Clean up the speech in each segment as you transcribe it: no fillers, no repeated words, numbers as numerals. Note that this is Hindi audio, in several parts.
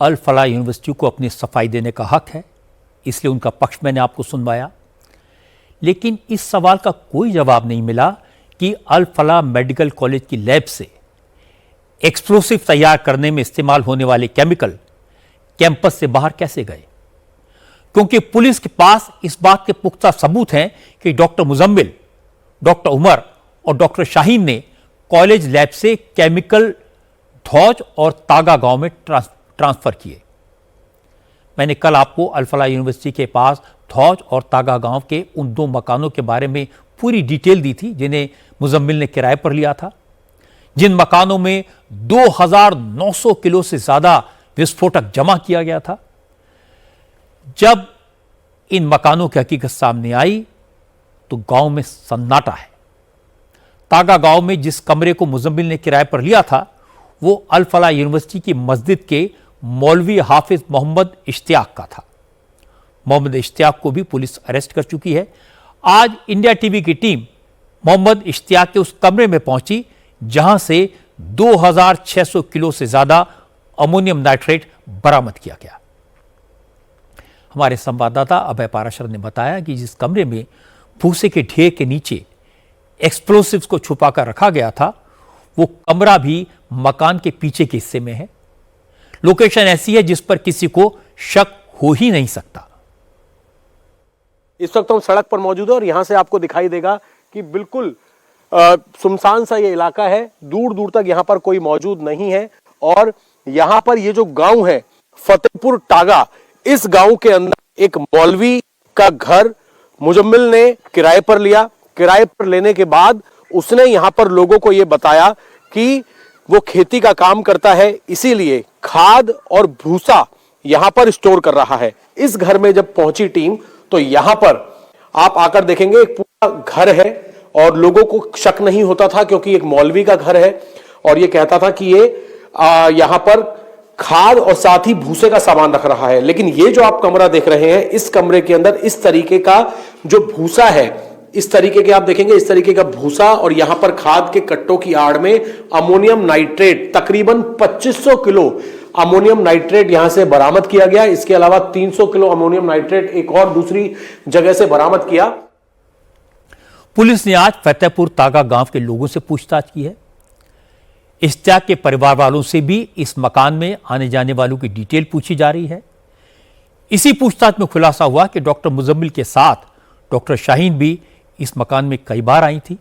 अल फलाह यूनिवर्सिटी को अपनी सफाई देने का हक है, इसलिए उनका पक्ष मैंने आपको सुनवाया। लेकिन इस सवाल का कोई जवाब नहीं मिला कि अल फलाह मेडिकल कॉलेज की लैब से एक्सप्लोसिव तैयार करने में इस्तेमाल होने वाले केमिकल कैंपस से बाहर कैसे गए, क्योंकि पुलिस के पास इस बात के पुख्ता सबूत हैं कि डॉक्टर मुजम्मिल, डॉक्टर उमर और डॉक्टर शाहीन ने कॉलेज लैब से केमिकल धौज और तागा गांव में ट्रांसफर किए। मैंने कल आपको अल फलाह यूनिवर्सिटी के पास धौज और तागा गांव के उन 2 मकानों के बारे में पूरी डिटेल दी थी जिन्हें मुजम्मिल ने किराए पर लिया था, जिन मकानों में 2900 किलो से ज्यादा विस्फोटक जमा किया गया था। जब इन मकानों की हकीकत सामने आई तो गांव में सन्नाटा है। तागा गांव में जिस कमरे को मुजम्मिल ने किराए पर लिया था वो अल फलाह यूनिवर्सिटी की मस्जिद के मौलवी हाफिज मोहम्मद इश्तियाक का था। मोहम्मद इश्तियाक को भी पुलिस अरेस्ट कर चुकी है। आज इंडिया टीवी की टीम मोहम्मद इश्तियाक के उस कमरे में पहुंची जहां से 2600 किलो से ज्यादा अमोनियम नाइट्रेट बरामद किया गया। हमारे संवाददाता अभय पाराशर ने बताया कि जिस कमरे में भूसे के ढेर के नीचे एक्सप्लोसिव्स को छुपाकर रखा गया था वो कमरा भी मकान के पीछे के हिस्से में है। लोकेशन ऐसी है जिस पर किसी को शक हो ही नहीं सकता। इस वक्त हम सड़क पर मौजूद है और यहां से आपको दिखाई देगा कि बिल्कुल सुनसान सा ये इलाका है, दूर दूर तक यहां पर कोई मौजूद नहीं है। और यहां पर ये जो गांव है फतेहपुर टागा, इस गांव के अंदर एक मौलवी का घर मुजम्मिल ने किराए पर लिया। किराए पर लेने के बाद उसने यहां पर लोगों को यह बताया कि वो खेती का काम करता है, इसीलिए खाद और भूसा यहां पर स्टोर कर रहा है। इस घर में जब पहुंची टीम तो यहां पर आप आकर देखेंगे एक पूरा घर है और लोगों को शक नहीं होता था क्योंकि एक मौलवी का घर है और ये कहता था कि ये यहां पर खाद और साथ ही भूसे का सामान रख रहा है। लेकिन ये जो आप कमरा देख रहे हैं, इस कमरे के अंदर इस तरीके का जो भूसा है, इस तरीके के आप देखेंगे, इस तरीके का भूसा और यहां पर खाद के कट्टों की आड़ में अमोनियम नाइट्रेट, तकरीबन 2500 किलो अमोनियम नाइट्रेट यहां से बरामद किया गया। इसके अलावा 300 किलो अमोनियम नाइट्रेट एक और दूसरी जगह से बरामद किया। पुलिस ने आज फतेहपुर तागा गांव के लोगों से पूछताछ की है। इश्तियाक के परिवार वालों से भी इस मकान में आने जाने वालों की डिटेल पूछी जा रही है। इसी पूछताछ में खुलासा हुआ कि डॉक्टर मुजम्मिल के साथ डॉक्टर शाहीन भी इस मकान में कई बार आई थी।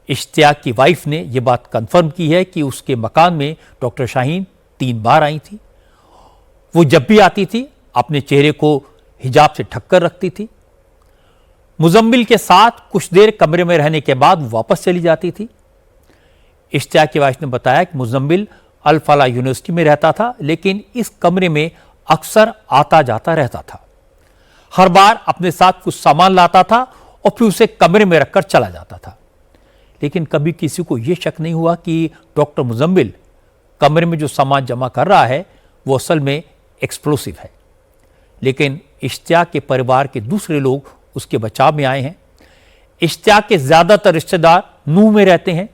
इश्तियाक की वाइफ ने यह बात कंफर्म की है कि उसके मकान में डॉक्टर शाहीन 3 बार आई थी। वो जब भी आती थी अपने चेहरे को हिजाब से ढककर रखती थी। मुजम्मिल के साथ कुछ देर कमरे में रहने के बाद वापस चली जाती थी। इश्तियाक की वाइफ ने बताया कि मुजम्मिल अल फलाह यूनिवर्सिटी में रहता था, लेकिन इस कमरे में अक्सर आता जाता रहता था। हर बार अपने साथ कुछ सामान लाता था और फिर उसे कमरे में रखकर चला जाता था। लेकिन कभी किसी को यह शक नहीं हुआ कि डॉक्टर मुजम्मिल कमरे में जो सामान जमा कर रहा है वो असल में एक्सप्लोसिव है। लेकिन इश्तियाक के परिवार के दूसरे लोग उसके बचाव में आए हैं। इश्तियाक के ज्यादातर रिश्तेदार नूह में रहते हैं।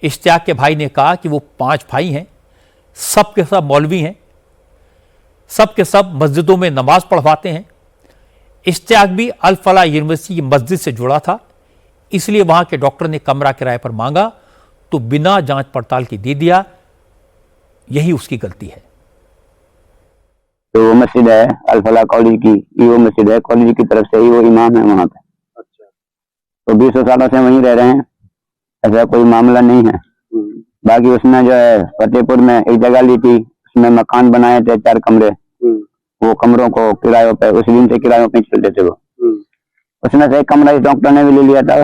इश्तियाक के भाई ने कहा कि वो 5 भाई हैं, सब के सब मौलवी हैं, सब के सब मस्जिदों में नमाज पढ़वाते हैं। इश्तियाक भी अल फलाह यूनिवर्सिटी की मस्जिद से जुड़ा था, इसलिए वहां के डॉक्टर ने कमरा किराए पर मांगा तो बिना जांच पड़ताल के दे दिया। यही उसकी गलती है। तो वो मस्जिद है अल फलाह कॉलेज की, वो मस्जिद है कॉलेज की तरफ से ही वो इमाम है वहां पे। अच्छा। तो 20 सालों से वहीं रह रहे हैं, ऐसा कोई मामला नहीं है। बाकी उसमें जो है फतेहपुर में एक जगह ली थी, उसमें मकान बनाए थे 4 कमरे, वो कमरों को किरायों पे उस दिन से किरायों पे चलते थे वो। उसमें से एक कमरा इस डॉक्टर ने भी ले लिया था।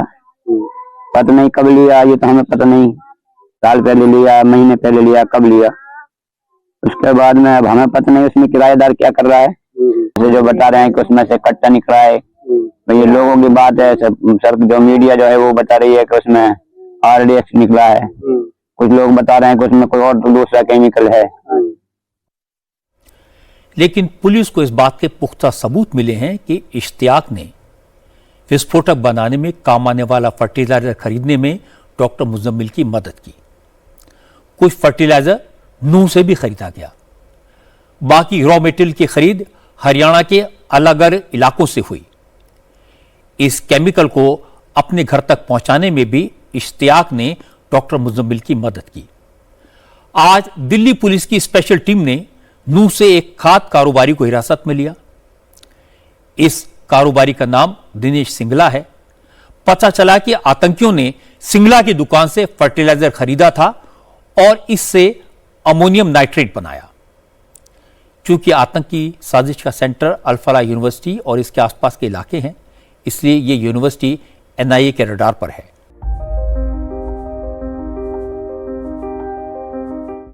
पता नहीं कब लिया, ये तो हमें पता नहीं, साल पहले लिया, महीने पहले लिया, कब लिया। उसके बाद में अब हमें पता नहीं उसमें किराएदार क्या कर रहा है। जो बता रहे हैं कि उसमें से कट्टा निकला है, ये लोगों की बात है। सर जो मीडिया जो है वो बता रही है कि उसमें RDX निकला है, कुछ लोग बता रहे हैं कि उसमें कोई और दूसरा केमिकल है। लेकिन पुलिस को इस बात के पुख्ता सबूत मिले हैं कि इश्तियाक ने विस्फोटक बनाने में काम आने वाला फर्टिलाइजर खरीदने में डॉक्टर मुजम्मिल की मदद की। कुछ फर्टिलाइजर नूह से भी खरीदा गया। बाकी रॉ मटेरियल की खरीद हरियाणा के अलग अलग इलाकों से हुई। इस केमिकल को अपने घर तक पहुंचाने में भी इश्तियाक ने डॉक्टर मुजम्मिल की मदद की। आज दिल्ली पुलिस की स्पेशल टीम ने नूंह से एक खाद कारोबारी को हिरासत में लिया। इस कारोबारी का नाम दिनेश सिंगला है। पता चला कि आतंकियों ने सिंगला की दुकान से फर्टिलाइजर खरीदा था और इससे अमोनियम नाइट्रेट बनाया। चूंकि आतंकी साजिश का सेंटर अल फलाह यूनिवर्सिटी और इसके आसपास के इलाके हैं, इसलिए यह यूनिवर्सिटी एनआईए के रडार पर है।